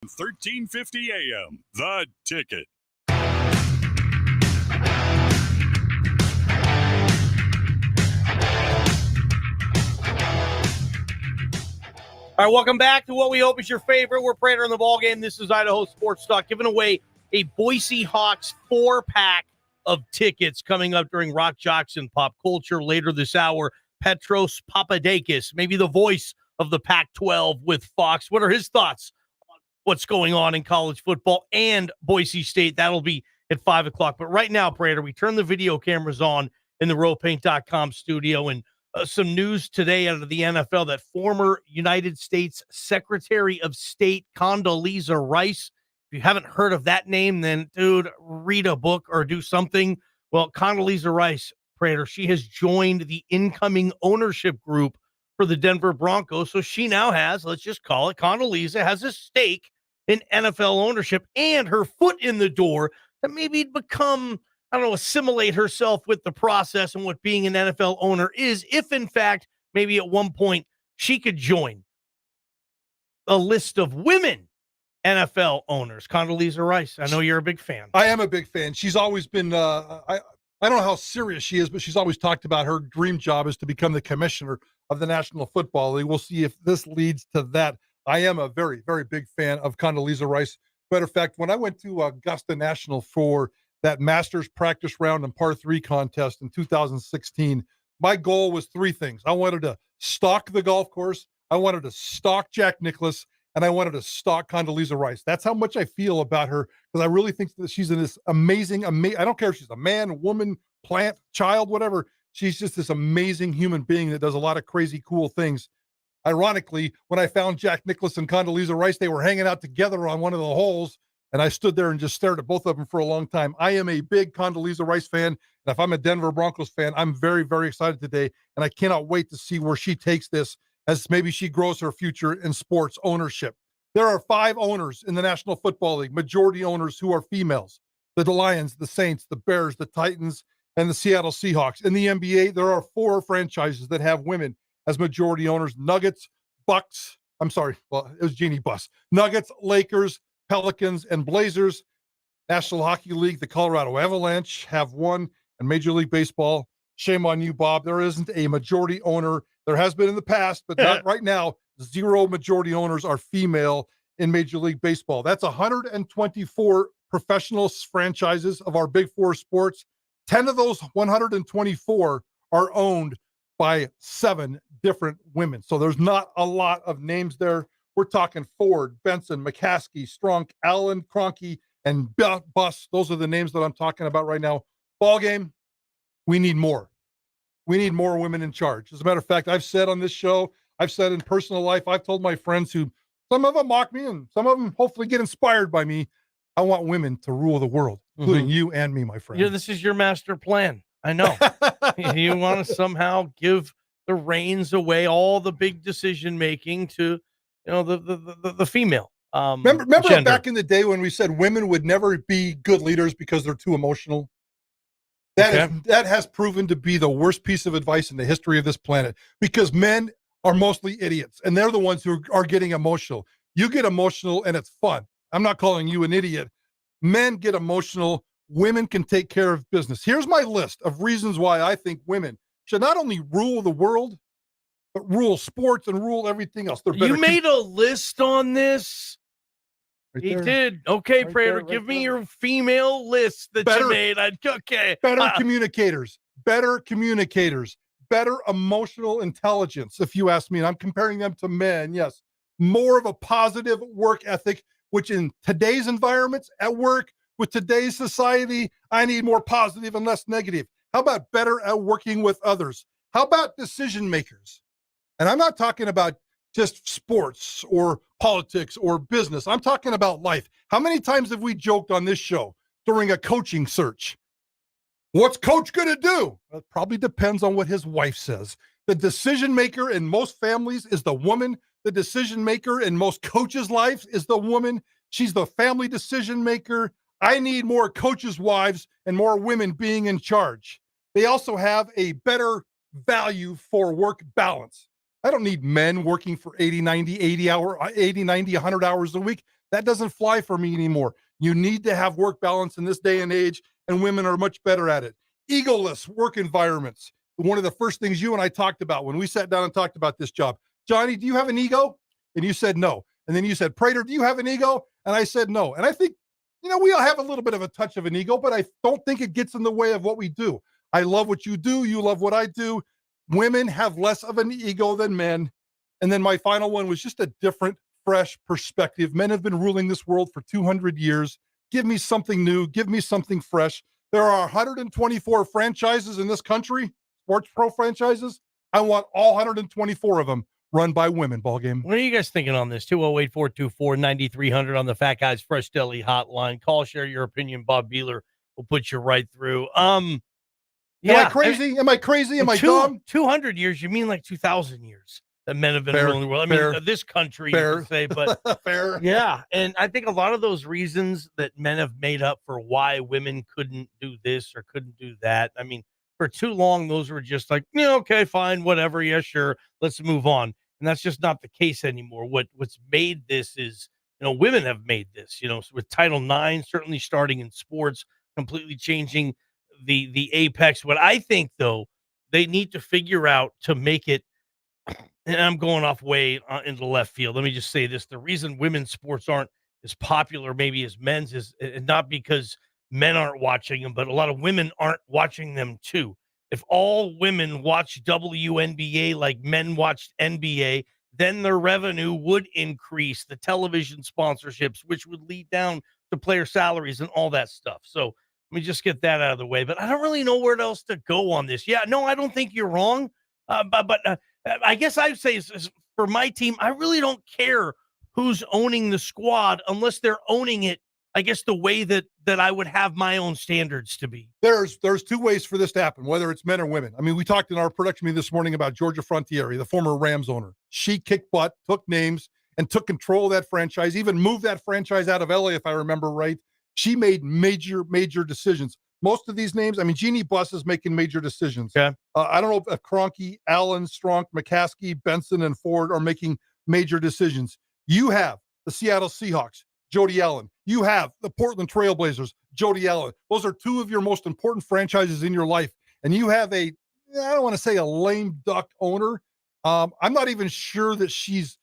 1350 AM, The Ticket. All right, welcome back to what we hope is your favorite. We're Prater in the Ballgame. This is Idaho Sports Talk, giving away a Boise Hawks 4-pack of tickets coming up during Rock Jocks and Pop Culture later this hour. Petros Papadakis, maybe the voice of the Pac-12 with Fox. What are his thoughts on what's going on in college football and Boise State? That'll be at 5 o'clock. But right now, Prater, we turn the video cameras on in the RowPaint.com studio, and some news today out of the NFL that former United States Secretary of State Condoleezza Rice, if you haven't heard of that name, then, dude, read a book or do something. Well, Condoleezza Rice, Prater, she has joined the incoming ownership group for the Denver Broncos. So she now has, let's just call it, Condoleezza has a stake in NFL ownership and her foot in the door to maybe become, I don't know, assimilate herself with the process and what being an NFL owner is, if in fact, maybe at one point she could join a list of women NFL owners. Condoleezza Rice, I know you're a big fan. I am a big fan. She's always been, I don't know how serious she is, but she's always talked about her dream job is to become the commissioner of the National Football League. We'll see if this leads to that. I am a very, very big fan of Condoleezza Rice. Matter of fact, when I went to Augusta National for that Masters practice round and par 3 contest in 2016, my goal was 3 things. I wanted to stalk the golf course, I wanted to stalk Jack Nicklaus, and I wanted to stalk Condoleezza Rice. That's how much I feel about her, because I really think that she's in this amazing, I don't care if she's a man, woman, plant, child, whatever. She's just this amazing human being that does a lot of crazy, cool things. Ironically, when I found Jack Nicklaus and Condoleezza Rice, they were hanging out together on one of the holes, and I stood there and just stared at both of them for a long time. I am a big Condoleezza Rice fan, and if I'm a Denver Broncos fan, I'm very, very excited today, and I cannot wait to see where she takes this as maybe she grows her future in sports ownership. There are 5 owners in the National Football League, majority owners who are females: the Lions, the Saints, the Bears, the Titans, and the Seattle Seahawks. In the NBA, there are 4 franchises that have women as majority owners: Nuggets, Bucks, it was Jeannie Buss. Nuggets, Lakers, Pelicans, and Blazers. National Hockey League, the Colorado Avalanche have 1, and Major League Baseball, shame on you, Bob, there isn't a majority owner. There has been in the past, but not right now. 0 majority owners are female in Major League Baseball. That's 124 professional franchises of our big 4 sports. 10 of those 124 are owned by 7 different women. So there's not a lot of names there. We're talking Ford, Benson, McCaskey, Strunk, Allen, Kroenke, and Buss. Those are the names that I'm talking about right now. Ball game, we need more. We need more women in charge. As a matter of fact, I've said on this show, I've said in personal life, I've told my friends who, some of them mock me and some of them hopefully get inspired by me, I want women to rule the world, including you and me, my friend. Yeah, this is your master plan. I know. You want to somehow give the reins away, all the big decision making to, the female. Remember back in the day when we said women would never be good leaders because they're too emotional? That has proven to be the worst piece of advice in the history of this planet, because men are mostly idiots and they're the ones who are getting emotional. You get emotional and it's fun. I'm not calling you an idiot. Men get emotional. Women can take care of business. Here's my list of reasons why I think women should not only rule the world, but rule sports and rule everything else. You made a list on this? Right he there. Did. Okay, Right Prater, there, give right me there. your female list that you made. Better communicators, better emotional intelligence, if you ask me. And I'm comparing them to men, yes. More of a positive work ethic, which in today's environments at work, with today's society, I need more positive and less negative. How about better at working with others? How about decision makers? And I'm not talking about just sports or politics or business. I'm talking about life. How many times have we joked on this show during a coaching search? What's coach going to do? It probably depends on what his wife says. The decision maker in most families is the woman. The decision maker in most coaches' lives is the woman. She's the family decision maker. I need more coaches' wives and more women being in charge. They also have a better value for work balance. I don't need men working for 80, 90, 100 hours a week. That doesn't fly for me anymore. You need to have work balance in this day and age, and women are much better at it. Egoless work environments. One of the first things you and I talked about when we sat down and talked about this job. Johnny, do you have an ego? And you said no. And then you said, Prater, do you have an ego? And I said no. And I think, we all have a little bit of a touch of an ego, but I don't think it gets in the way of what we do. I love what you do. You love what I do. Women have less of an ego than men. And then my final one was just a different, fresh perspective. Men have been ruling this world for 200 years. Give me something new. Give me something fresh. There are 124 franchises in this country, sports pro franchises. I want all 124 of them run by women. Ballgame. What are you guys thinking on this? 208-424-9300 on the Fat Guys Fresh Deli hotline. Call, share your opinion. Bob Beeler will put you right through. Am I crazy? Am I crazy? Am I dumb? 200 years? You mean like 2,000 years that men have been ruling the world? I mean, this country, you could say, but fair. Yeah. And I think a lot of those reasons that men have made up for why women couldn't do this or couldn't do that. I mean, for too long, those were just like, okay, fine, whatever. Yeah, sure. Let's move on. And that's just not the case anymore. What's made this is, women have made this, with Title IX, certainly starting in sports, completely changing the apex. What I think, though, they need to figure out to make it, and I'm going off way into left field. Let me just say this. The reason women's sports aren't as popular maybe as men's is not because men aren't watching them, but a lot of women aren't watching them too. If all women watch WNBA like men watched NBA, then their revenue would increase, the television sponsorships, which would lead down to player salaries and all that stuff. So let me just get that out of the way. But I don't really know where else to go on this. Yeah, no, I don't think you're wrong. But I guess I would say is for my team, I really don't care who's owning the squad unless they're owning it, I guess, the way that I would have my own standards to be. There's two ways for this to happen, whether it's men or women. I mean, we talked in our production meeting this morning about Georgia Frontiere, the former Rams owner. She kicked butt, took names, and took control of that franchise, even moved that franchise out of LA, if I remember right. She made major decisions. Most of these names, I mean, Jeannie Buss is making major decisions. Yeah. I don't know if Kroenke, Allen, Stronk, McCaskey, Benson, and Ford are making major decisions. You have the Seattle Seahawks, Jody Allen. You have the Portland Trail Blazers, Jody Allen. Those are two of your most important franchises in your life. And you have I don't want to say a lame duck owner. I'm not even sure that she's,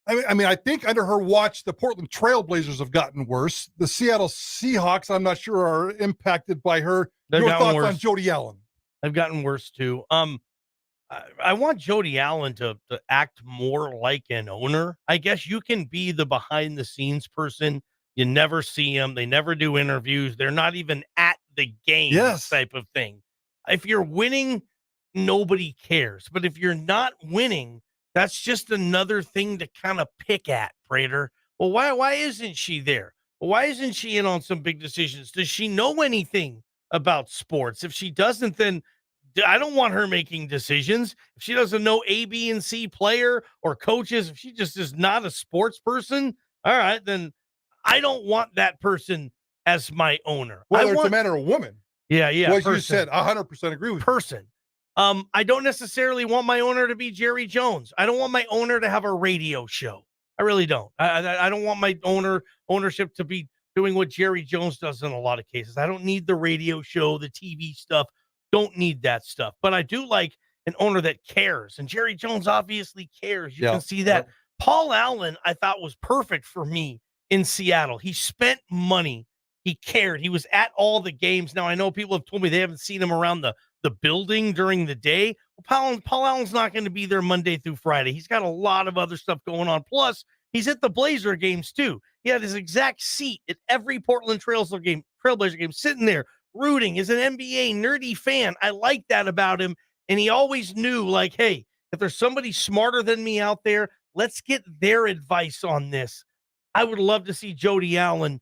I think under her watch, the Portland Trail Blazers have gotten worse. The Seattle Seahawks, I'm not sure, are impacted by her. Your thoughts on Jody Allen? They've gotten worse too. I want Jody Allen to act more like an owner. I guess you can be the behind the scenes person. You never see them. They never do interviews. They're not even at the game type of thing. If you're winning, nobody cares. But if you're not winning, that's just another thing to kind of pick at, Prater. Well, why isn't she there? Well, why isn't she in on some big decisions? Does she know anything about sports? If she doesn't, then I don't want her making decisions. If she doesn't know A, B, and C player or coaches, if she just is not a sports person, all right, then I don't want that person as my owner. Whether it's a man or a woman. Yeah. What you said, 100% agree with person. I don't necessarily want my owner to be Jerry Jones. I don't want my owner to have a radio show. I really don't. I don't want my ownership to be doing what Jerry Jones does in a lot of cases. I don't need the radio show, the TV stuff. Don't need that stuff. But I do like an owner that cares. And Jerry Jones obviously cares. You can see that. Paul Allen, I thought, was perfect for me in Seattle. He spent money. He cared. He was at all the games. Now, I know people have told me they haven't seen him around the building during the day. Well, Paul Allen's not going to be there Monday through Friday. He's got a lot of other stuff going on. Plus, he's at the Blazer games, too. He had his exact seat at every Portland Trailblazer game, sitting there, rooting. Is an NBA nerdy fan. I like that about him. And he always knew, like, hey, if there's somebody smarter than me out there, let's get their advice on this. I would love to see Jody Allen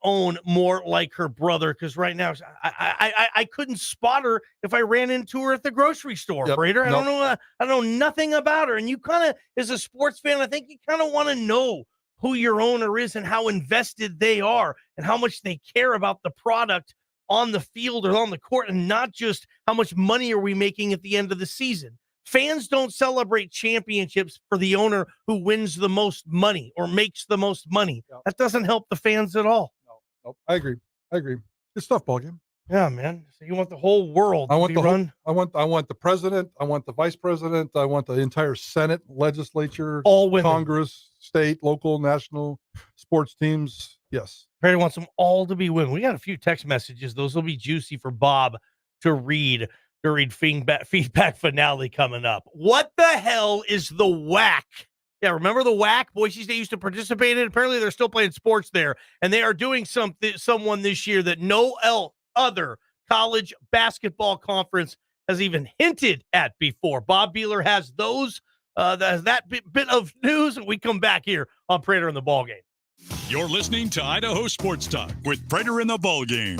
own more like her brother, because right now I couldn't spot her if I ran into her at the grocery store. Prater, I don't know. I know nothing about her. And you kind of, as a sports fan, I think you kind of want to know who your owner is and how invested they are and how much they care about the product on the field or on the court, and not just how much money are we making at the end of the season. Fans don't celebrate championships for the owner who wins the most money or makes the most money. Yeah. That doesn't help the fans at all. No, I agree. Good stuff, Ballgame. Yeah, man. So you want the whole world to be run? I want the president. I want the vice president. I want the entire Senate, legislature, All women. Congress, state, local, national, sports teams. Yes. Perry wants them all to be women. We got a few text messages. Those will be juicy for Bob to read during feedback finale coming up. What the hell is the WAC? Yeah, remember the WAC? Boise State used to participate in. Apparently, they're still playing sports there, and they are doing someone this year that no other college basketball conference has even hinted at before. Bob Beeler has that bit of news, and we come back here on Prater and the Ballgame. You're listening to Idaho Sports Talk with Prater and the Ballgame.